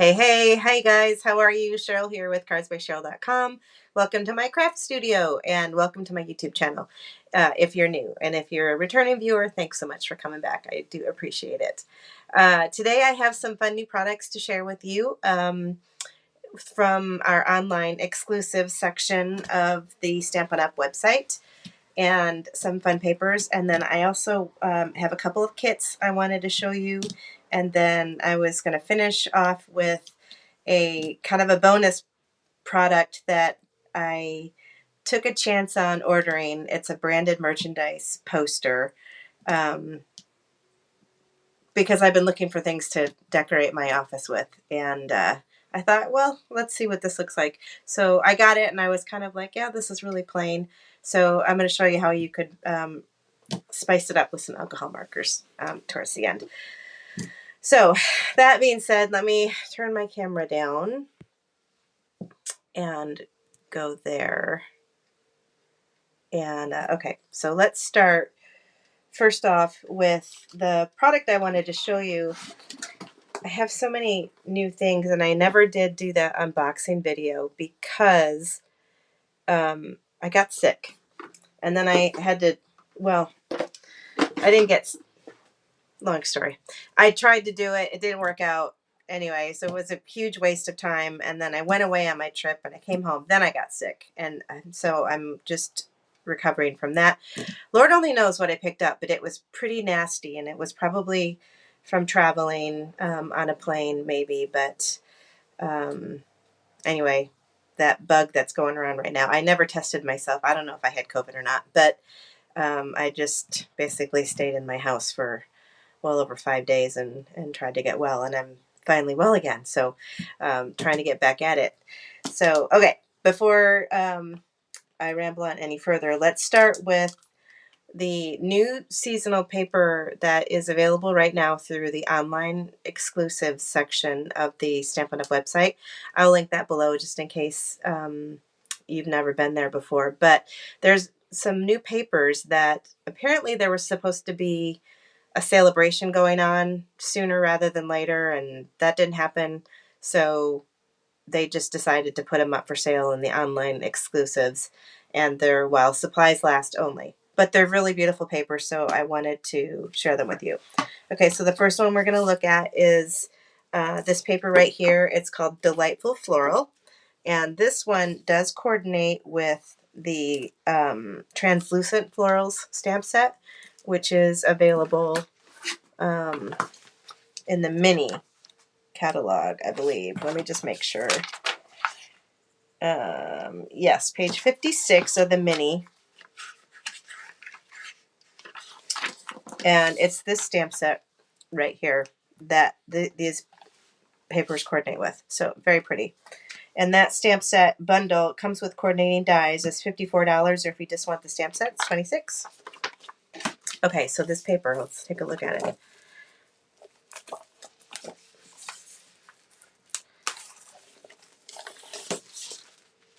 Hey, hi guys, how are you? Cheryl here with cardsbycheryl.com. Welcome to my craft studio and welcome to my YouTube channel if you're new. And if you're a returning viewer, thanks so much for coming back. I do appreciate it. Today I have some fun new products to share with you from our online exclusive section of the Stampin' Up! Website, and some fun papers. And then I also have a couple of kits I wanted to show you. And then I was going to finish off with a kind of a bonus product that I took a chance on ordering. It's a branded merchandise poster because I've been looking for things to decorate my office with. And I thought, well, let's see what this looks like. So I got it and I was kind of like, yeah, this is really plain. So I'm going to show you how you could spice it up with some alcohol markers towards the end. So that being said, let me turn my camera down and go there. And okay, so let's start first off with the product I wanted to show you. I have so many new things and I never did do that unboxing video because I got sick. And then I had to, well, I didn't get, long story. I tried to do it. It didn't work out anyway. So it was a huge waste of time. And then I went away on my trip and I came home. Then I got sick. And so I'm just recovering from that. Lord only knows what I picked up, but it was pretty nasty. And it was probably from traveling on a plane maybe. But anyway, that bug that's going around right now, I never tested myself. I don't know if I had COVID or not. But I just basically stayed in my house for well over 5 days and tried to get well, and I'm finally well again. So trying to get back at it. So, okay, before I ramble on any further, let's start with the new seasonal paper that is available right now through the online exclusive section of the Stampin' Up! Website. I'll link that below just in case you've never been there before. But there's some new papers that apparently there was supposed to be a celebration going on sooner rather than later, and that didn't happen. So they just decided to put them up for sale in the online exclusives, and they're while supplies last only. But they're really beautiful papers, so I wanted to share them with you. Okay, so the first one we're going to look at is this paper right here. It's called Delightful Floral, and this one does coordinate with the Translucent Florals stamp set, which is available in the mini catalog, I believe. Let me just make sure. Yes, page 56 of the mini. And it's this stamp set right here that these papers coordinate with. So very pretty. And that stamp set bundle comes with coordinating dies. It's $54, or if you just want the stamp set, it's $26. Okay, so this paper, let's take a look at it.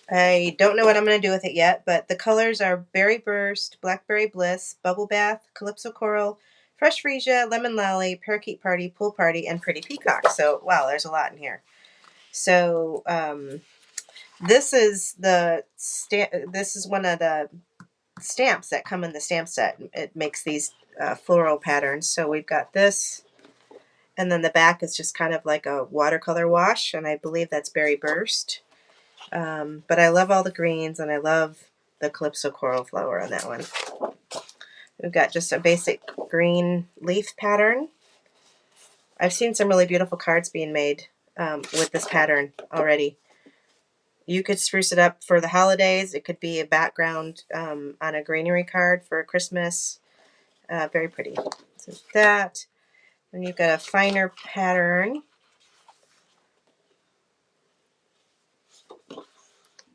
I don't know what I'm going to do with it yet, but the colors are Berry Burst, Blackberry Bliss, Bubble Bath, Calypso Coral, Fresh Freesia, Lemon Lolly, Parakeet Party, Pool Party, and Pretty Peacock. So, wow, there's a lot in here. So, this is one of the stamps that come in the stamp set. It makes these floral patterns. So we've got this, and then the back is just kind of like a watercolor wash, and I believe that's Berry Burst. But I love all the greens, and I love the Calypso Coral flower on that one. We've got just a basic green leaf pattern. I've seen some really beautiful cards being made with this pattern already. You could spruce it up for the holidays. It could be a background on a greenery card for Christmas. Very pretty. So that. Then you've got a finer pattern.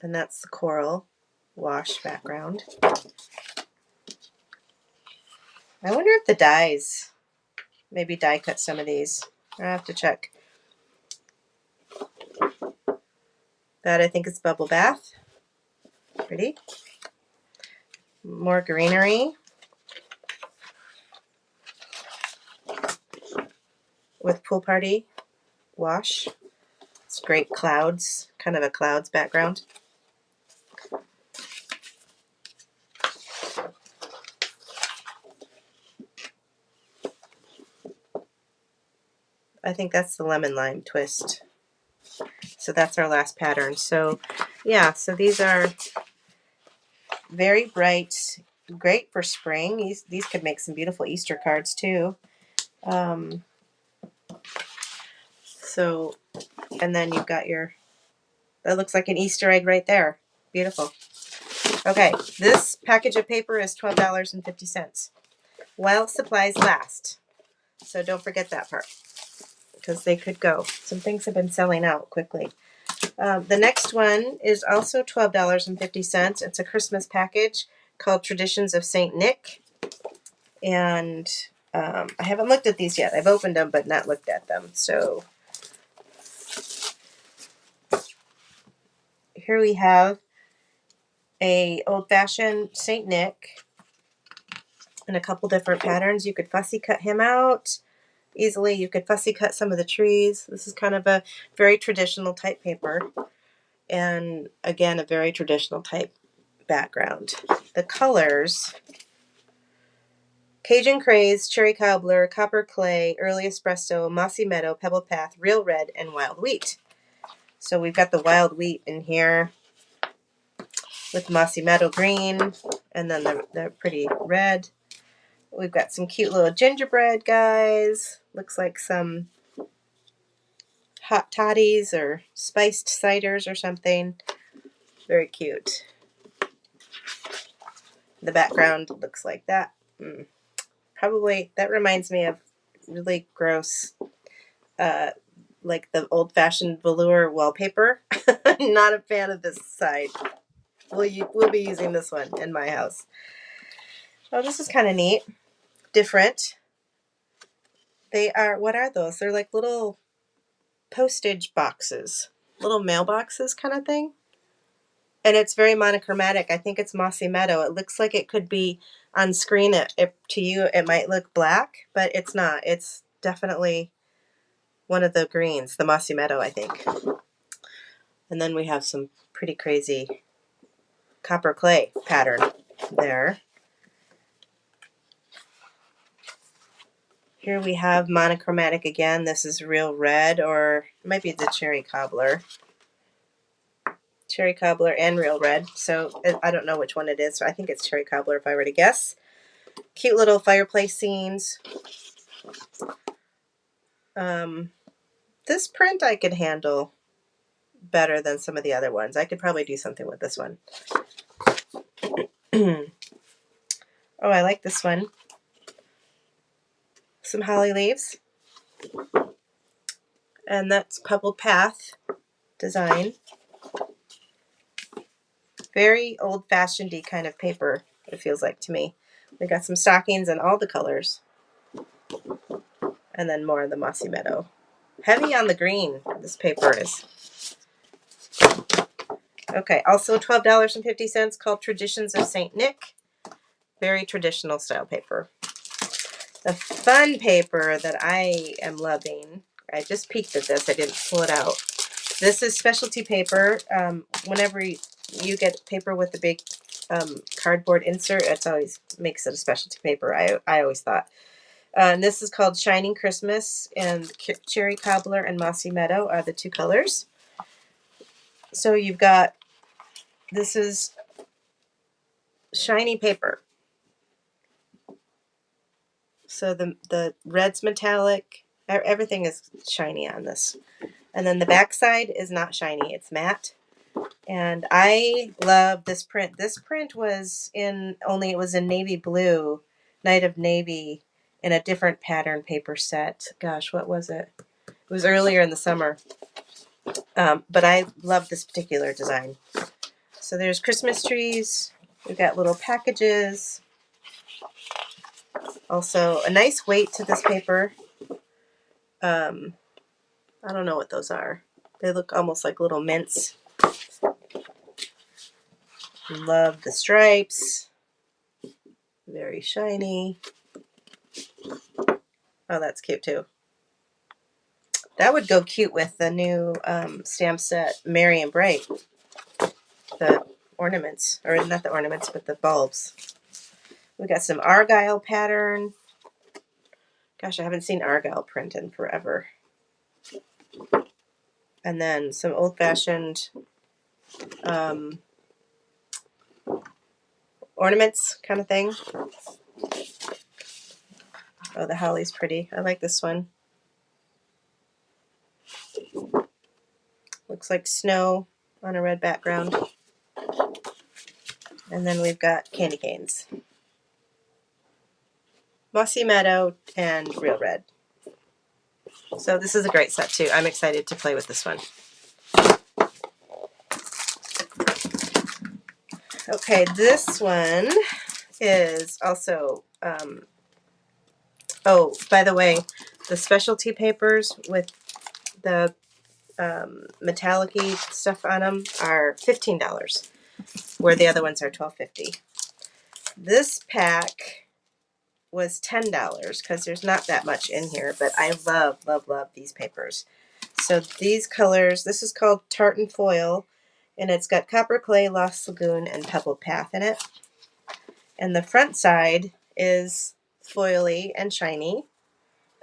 And that's the coral wash background. I wonder if the dies, maybe die cut some of these. I have to check. That I think is Bubble Bath. Pretty. More greenery. With Pool Party wash. It's great clouds, kind of a clouds background. I think that's the lemon lime twist. So that's our last pattern. So yeah, so these are very bright, great for spring. These could make some beautiful Easter cards too. So, and then you've got your, that looks like an Easter egg right there. Beautiful. Okay, this package of paper is $12.50 while supplies last. So don't forget that part, because they could go. Some things have been selling out quickly. The next one is also $12.50. It's a Christmas package called Traditions of St. Nick. And I haven't looked at these yet. I've opened them but not looked at them. So here we have a old-fashioned St. Nick in a couple different patterns. You could fussy cut him out easily. You could fussy cut some of the trees. This is kind of a very traditional type paper. And again, a very traditional type background. The colors: Cajun Craze, Cherry Cobbler, Copper Clay, Early Espresso, Mossy Meadow, Pebble Path, Real Red, and Wild Wheat. So we've got the Wild Wheat in here with Mossy Meadow green, and then the pretty red. We've got some cute little gingerbread guys. Looks like some hot toddies or spiced ciders or something. Very cute. The background looks like that. Probably, that reminds me of really gross, like the old-fashioned velour wallpaper. Not a fan of this side. We'll be using this one in my house. Oh, this is kind of neat. Different. They are, what are those? They're like little postage boxes. Little mailboxes kind of thing. And it's very monochromatic. I think it's Mossy Meadow. It looks like it could be on screen. To you, it might look black, but it's not. It's definitely one of the greens, the Mossy Meadow, I think. And then we have some pretty crazy copper clay pattern there. Here we have monochromatic again. This is Real Red, or it might be the Cherry Cobbler. Cherry Cobbler and Real Red. So I don't know which one it is. So I think it's Cherry Cobbler if I were to guess. Cute little fireplace scenes. This print I could handle better than some of the other ones. I could probably do something with this one. Oh, I like this one. Some holly leaves. And that's Pebbled Path design. Very old-fashioned-y kind of paper, it feels like to me. We got some stockings in all the colors. And then more of the Mossy Meadow. Heavy on the green, this paper is. Okay, also $12.50, called Traditions of St. Nick. Very traditional style paper. The fun paper that I am loving, I just peeked at this, I didn't pull it out. This is specialty paper. Whenever you get paper with a big cardboard insert, it always makes it a specialty paper, I always thought. And this is called Shining Christmas, and Cherry Cobbler and Mossy Meadow are the two colors. So you've got, this is shiny paper. So the red's metallic. Everything is shiny on this. And then the back side is not shiny. It's matte. And I love this print. This print was only it was in navy blue, Night of Navy, in a different pattern paper set. Gosh, what was it? It was earlier in the summer. But I love this particular design. So there's Christmas trees. We've got little packages. Also, a nice weight to this paper. I don't know what those are. They look almost like little mints. Love the stripes. Very shiny. Oh, that's cute too. That would go cute with the new stamp set, Merry and Bright. The ornaments, or not the ornaments, but the bulbs. We got some Argyle pattern. Gosh, I haven't seen Argyle print in forever. And then some old-fashioned ornaments kind of thing. Oh, the holly's pretty. I like this one. Looks like snow on a red background. And then we've got candy canes. Mossy Meadow and Real Red. So this is a great set too. I'm excited to play with this one. Okay, this one is also, oh, by the way, the specialty papers with the metallic-y stuff on them are $15, where the other ones are $12.50. This pack was $10 because there's not that much in here, but I love, love, love these papers. So these colors, this is called Tartan Foil, and it's got Copper Clay, Lost Lagoon, and Pebbled Path in it. And the front side is foily and shiny,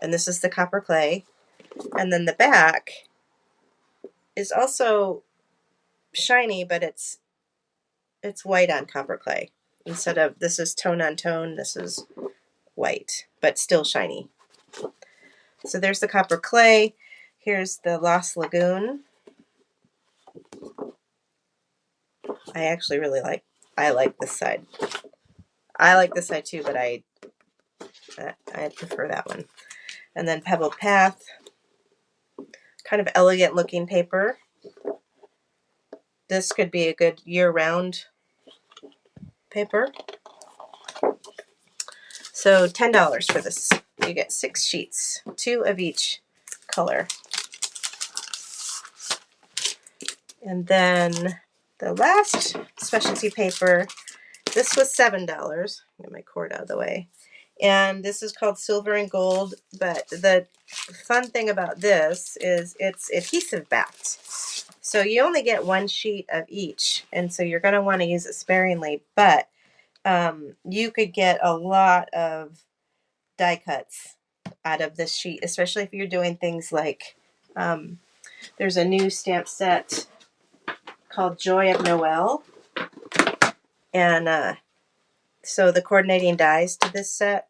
and this is the Copper Clay. And then the back is also shiny, but it's white on Copper Clay. Instead of, this is tone on tone, this is white, but still shiny. So there's the Copper Clay. Here's the Lost Lagoon. I actually really I like this side. I like this side too, but I prefer that one. And then Pebbled Path, kind of elegant looking paper. This could be a good year-round paper. So $10 for this. You get 6 sheets, 2 of each color. And then the last specialty paper, this was $7. Get my cord out of the way. And this is called Silver and Gold, but the fun thing about this is it's adhesive backed. So you only get 1 sheet of each, and so you're going to want to use it sparingly, but you could get a lot of die cuts out of this sheet, especially if you're doing things like, there's a new stamp set called Joy of Noel, and so the coordinating dies to this set,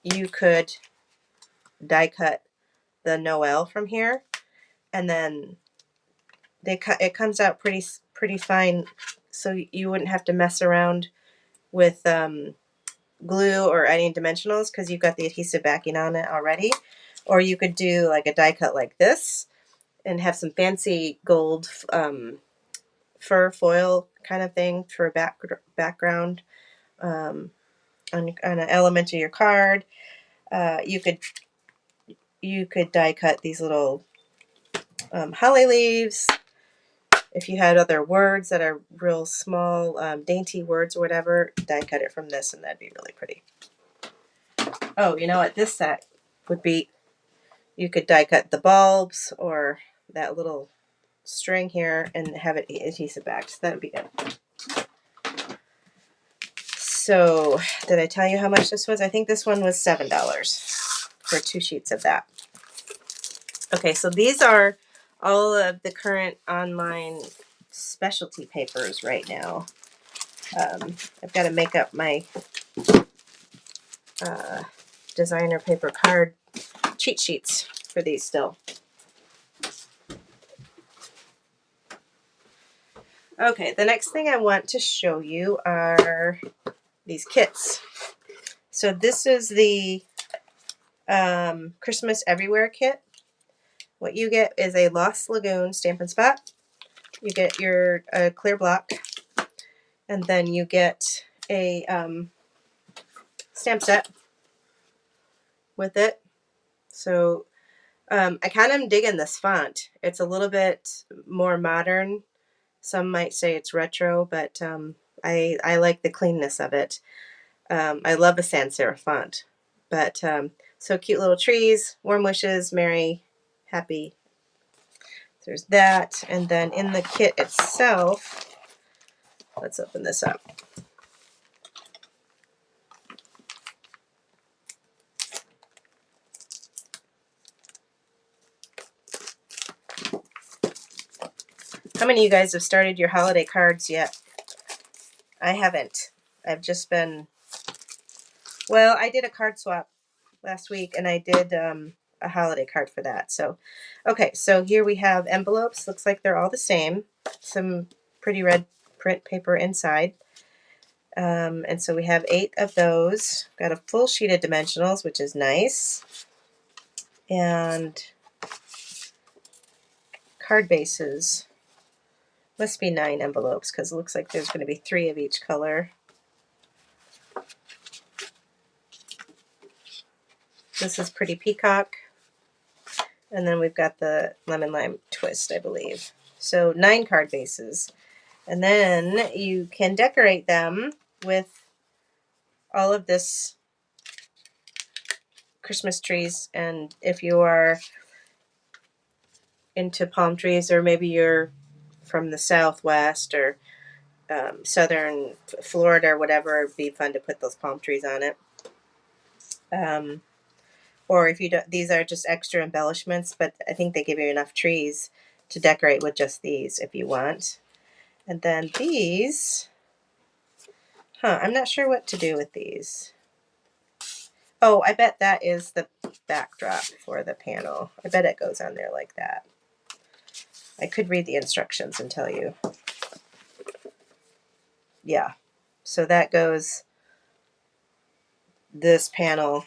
you could die cut the Noel from here, and then it comes out pretty fine, so you wouldn't have to mess around with glue or any dimensionals because you've got the adhesive backing on it already. Or you could do like a die cut like this and have some fancy gold fur foil kind of thing for a background on an element of your card. You could die cut these little holly leaves. If you had other words that are real small, dainty words or whatever, die cut it from this and that'd be really pretty. Oh, you know what this set would be? You could die cut the bulbs or that little string here and have it adhesive back. So that would be good. So did I tell you how much this was? I think this one was $7 for 2 sheets of that. Okay, so these are all of the current online specialty papers right now. I've got to make up my designer paper card cheat sheets for these still. Okay, the next thing I want to show you are these kits. So this is the Christmas Everywhere kit. What you get is a Lost Lagoon Stampin' Spot. You get your clear block, and then you get a stamp set with it. So I kind of am digging this font. It's a little bit more modern. Some might say it's retro, but I like the cleanness of it. I love a sans serif font. But so cute little trees, warm wishes, merry, happy. There's that. And then in the kit itself, let's open this up. How many of you guys have started your holiday cards yet? I haven't. I've just been, well, I did a card swap last week, and I did a holiday card for that. So, okay, so here we have envelopes. Looks like they're all the same. Some pretty red print paper inside. And so we have 8 of those. Got a full sheet of dimensionals, which is nice. And card bases. Must be 9 envelopes because it looks like there's going to be 3 of each color. This is Pretty Peacock. And then we've got the Lemon Lime Twist, I believe. So 9 card bases. And then you can decorate them with all of this Christmas trees. And if you are into palm trees, or maybe you're from the Southwest or southern Florida or whatever, it'd be fun to put those palm trees on it. Or if you don't, these are just extra embellishments, but I think they give you enough trees to decorate with just these if you want. And then these, I'm not sure what to do with these. Oh, I bet that is the backdrop for the panel. I bet it goes on there like that. I could read the instructions and tell you. Yeah, so that goes, this panel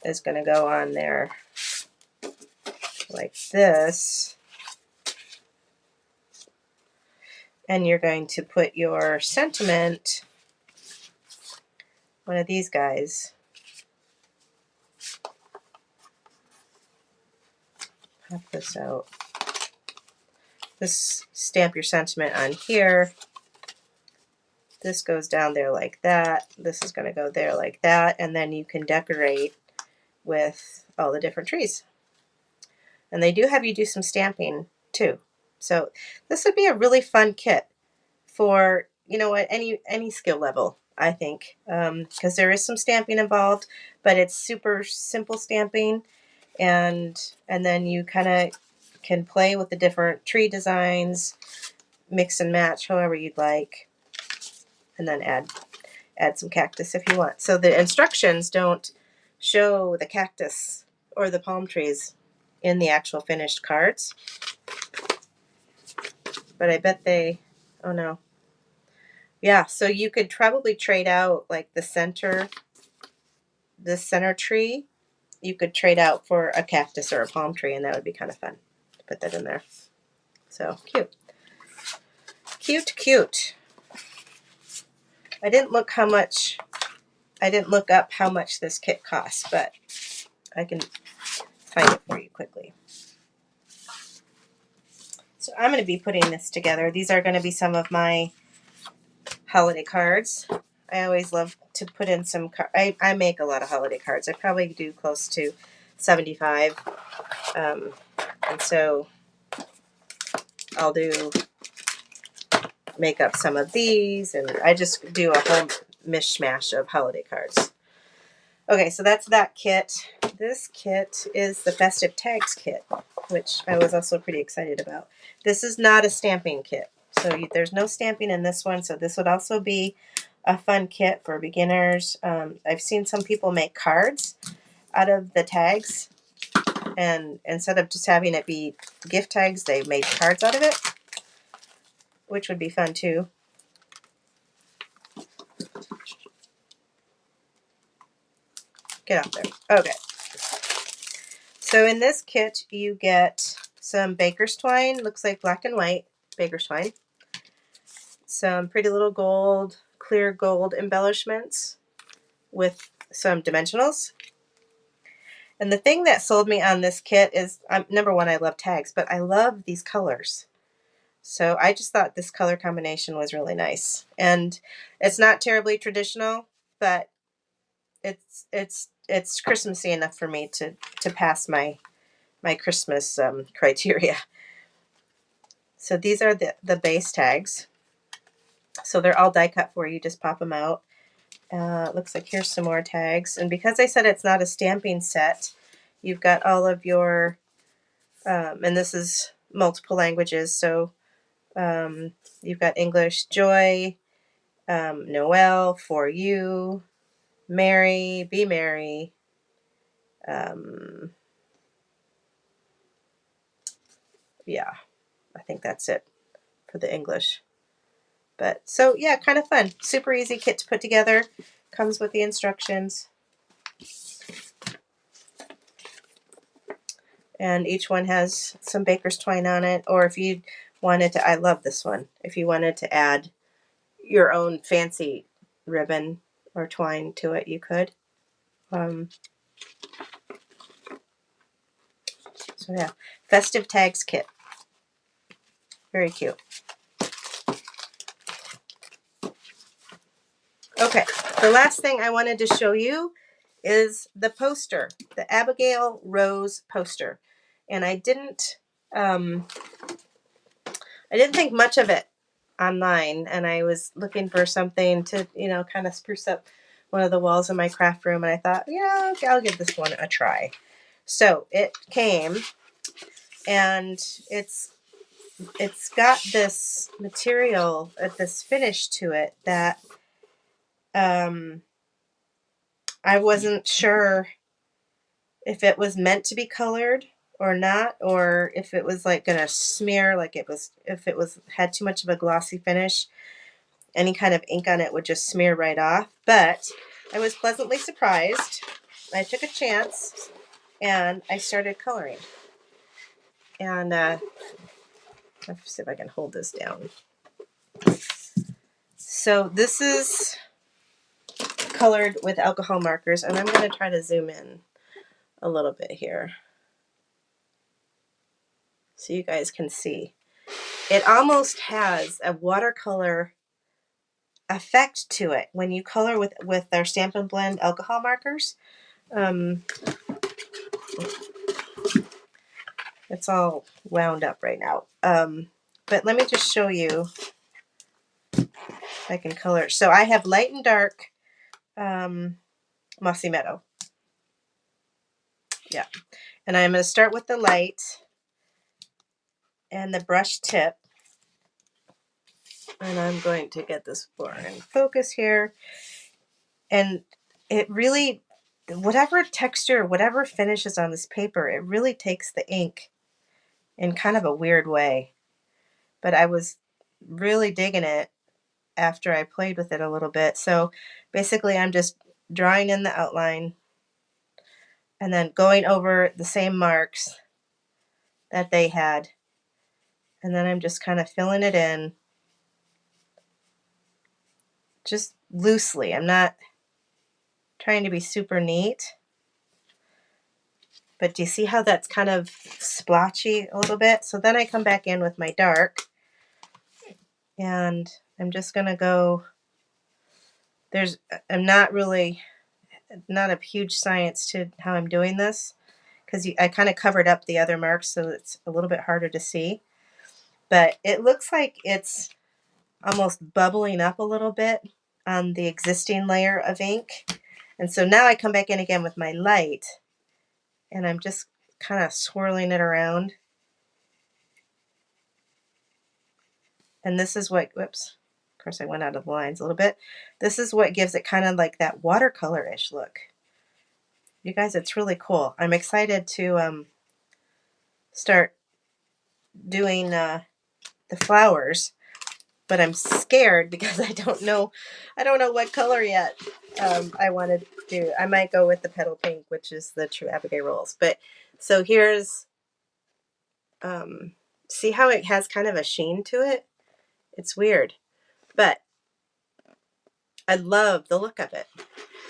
is going to go on there like this. And you're going to put your sentiment, one of these guys. Pop this out. This, stamp your sentiment on here. This goes down there like that. This is going to go there like that. And then you can decorate with all the different trees. And they do have you do some stamping too. So this would be a really fun kit for, you know what, any skill level, I think, because there is some stamping involved, but it's super simple stamping, and then you kind of can play with the different tree designs, mix and match however you'd like, and then add some cactus if you want. So the instructions don't show the cactus or the palm trees in the actual finished cards, but I bet they, oh no. Yeah, so you could probably trade out like the center, this center tree, you could trade out for a cactus or a palm tree, and that would be kind of fun to put that in there. So cute. Cute, cute. I didn't look up how much this kit costs, but I can find it for you quickly. So I'm going to be putting this together. These are going to be some of my holiday cards. I always love to put in some I make a lot of holiday cards. I probably do close to 75. And so I'll make up some of these, and I just do a whole mishmash of holiday cards. Okay, so that's that kit. This kit is the Festive Tags kit, which I was also pretty excited about. This is not a stamping kit, so there's no stamping in this one, so this would also be a fun kit for beginners. I've seen some people make cards out of the tags, and instead of just having it be gift tags, they made cards out of it, which would be fun too. Get out there. Okay. So in this kit, you get some baker's twine, looks like black and white baker's twine, some pretty little gold, clear gold embellishments with some dimensionals. And the thing that sold me on this kit is, number one, I love tags, but I love these colors. So I just thought this color combination was really nice. And it's not terribly traditional, but it's Christmassy enough for me to pass my Christmas criteria. So these are the base tags. So they're all die cut for you. Just pop them out. Looks like here's some more tags. And because I said it's not a stamping set, you've got all of your, and this is multiple languages. So you've got English, joy, Noel, for you, merry, be merry. Yeah, I think that's it for the English. But so yeah, kind of fun. Super easy kit to put together. Comes with the instructions. And each one has some baker's twine on it. Or if you wanted to, I love this one. If you wanted to add your own fancy ribbon or twine to it, you could. So yeah, festive tags kit. Very cute. Okay, the last thing I wanted to show you is the poster, the Abigail Rose poster. And I didn't think much of it online, and I was looking for something to, kind of spruce up one of the walls in my craft room, and I thought, yeah, okay, I'll give this one a try. So it came, and it's got this material, this finish to it that I wasn't sure if it was meant to be colored or not, or if it was like gonna smear, like if it had too much of a glossy finish, any kind of ink on it would just smear right off. But I was pleasantly surprised. I took a chance and I started coloring. And let's see if I can hold this down. So this is colored with alcohol markers, and I'm going to try to zoom in a little bit here so you guys can see. It almost has a watercolor effect to it when you color with our Stampin' Blend alcohol markers. It's all wound up right now. But let me just show you if I can color. So I have light and dark Mossy Meadow. Yeah. And I'm going to start with the light and the brush tip. And I'm going to get this more in focus here. And it really, whatever texture, whatever finishes on this paper, it really takes the ink in kind of a weird way. But I was really digging it after I played with it a little bit. So basically I'm just drawing in the outline and then going over the same marks that they had. And then I'm just kind of filling it in just loosely. I'm not trying to be super neat. But do you see how that's kind of splotchy a little bit? So then I come back in with my dark. And I'm just going to go, I'm not a huge science to how I'm doing this, because I kind of covered up the other marks so it's a little bit harder to see. But it looks like it's almost bubbling up a little bit on the existing layer of ink. And so now I come back in again with my light, and I'm just kind of swirling it around. And this is what, whoops, of course I went out of the lines a little bit. This is what gives it kind of like that watercolor-ish look. You guys, it's really cool. I'm excited to start doing the flowers, but I'm scared because I don't know what color yet I want to do. I might go with the petal pink, which is the true Abigail Rose. But so here's, see how it has kind of a sheen to it? It's weird, but I love the look of it.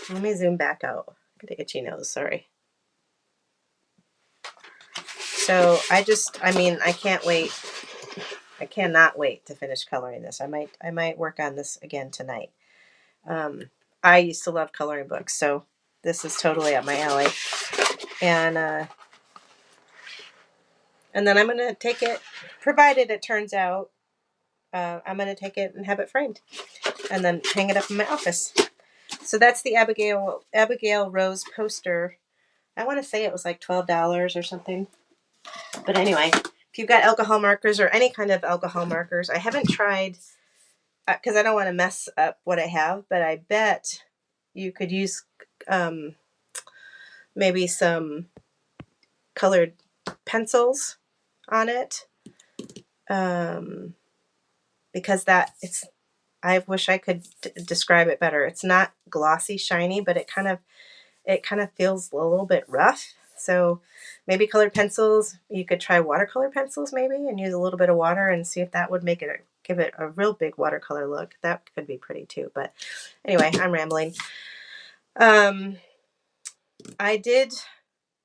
Let me zoom back out. I got itchy nose, sorry. So I can't wait. I cannot wait to finish coloring this. I might work on this again tonight. I used to love coloring books, so this is totally up my alley. And then I'm going to take it, provided it turns out, I'm going to take it and have it framed and then hang it up in my office. So that's the Abigail Rose Poster. I want to say it was like $12 or something. But anyway, if you've got alcohol markers or any kind of alcohol markers, I haven't tried, because I don't want to mess up what I have, but I bet you could use maybe some colored pencils on it, because I wish I could describe it better. It's not glossy shiny, but it kind of feels a little bit rough. So maybe colored pencils. You could try watercolor pencils maybe and use a little bit of water and see if that would give it a real big watercolor look. That could be pretty too. But anyway, I'm rambling. I did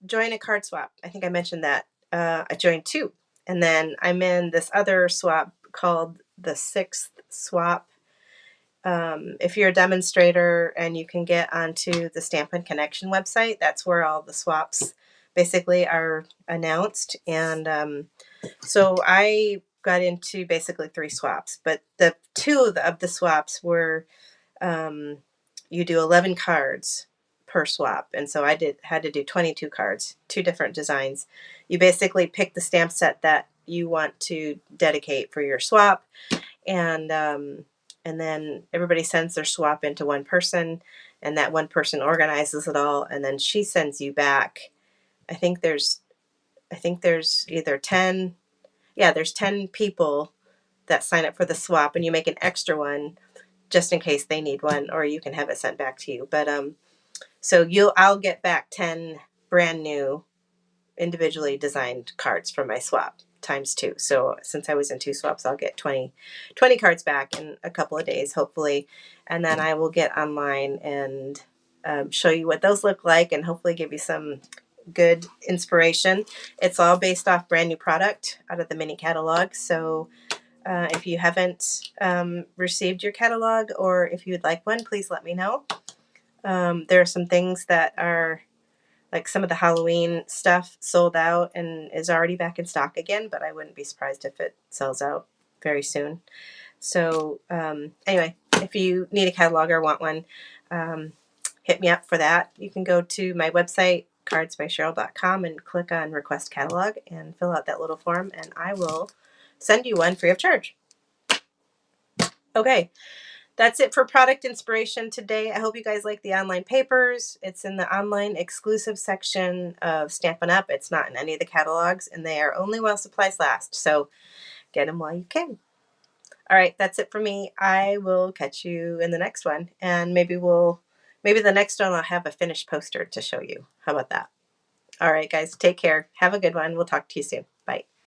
join a card swap. I think I mentioned that. I joined 2. And then I'm in this other swap called the 6th swap. If you're a demonstrator and you can get onto the Stampin' Connection website, that's where all the swaps basically are announced. And so I got into basically 3 swaps, but the 2 of the swaps were you do 11 cards per swap. And so I had to do 22 cards, 2 different designs. You basically pick the stamp set that you want to dedicate for your swap, and then everybody sends their swap into one person, and that one person organizes it all, and then she sends you back. I think there's either 10, there's 10 people that sign up for the swap, and you make an extra one just in case they need one, or you can have it sent back to you. But so I'll get back 10 brand new individually designed cards from my swap times 2. So since I was in 2 swaps, I'll get 20 cards back in a couple of days, hopefully. And then I will get online and show you what those look like and hopefully give you some good inspiration. It's all based off brand new product out of the mini catalog. So if you haven't received your catalog, or if you would like one, please let me know. There are some things that are, like some of the Halloween stuff sold out and is already back in stock again, but I wouldn't be surprised if it sells out very soon. So anyway, if you need a catalog or want one, hit me up for that. You can go to my website, cardsbycheryl.com, and click on Request Catalog and fill out that little form, and I will send you one free of charge. Okay. That's it for product inspiration today. I hope you guys like the online papers. It's in the online exclusive section of Stampin' Up. It's not in any of the catalogs, and they are only while supplies last. So get them while you can. All right, that's it for me. I will catch you in the next one, and maybe the next one I'll have a finished poster to show you. How about that? All right, guys, take care. Have a good one. We'll talk to you soon.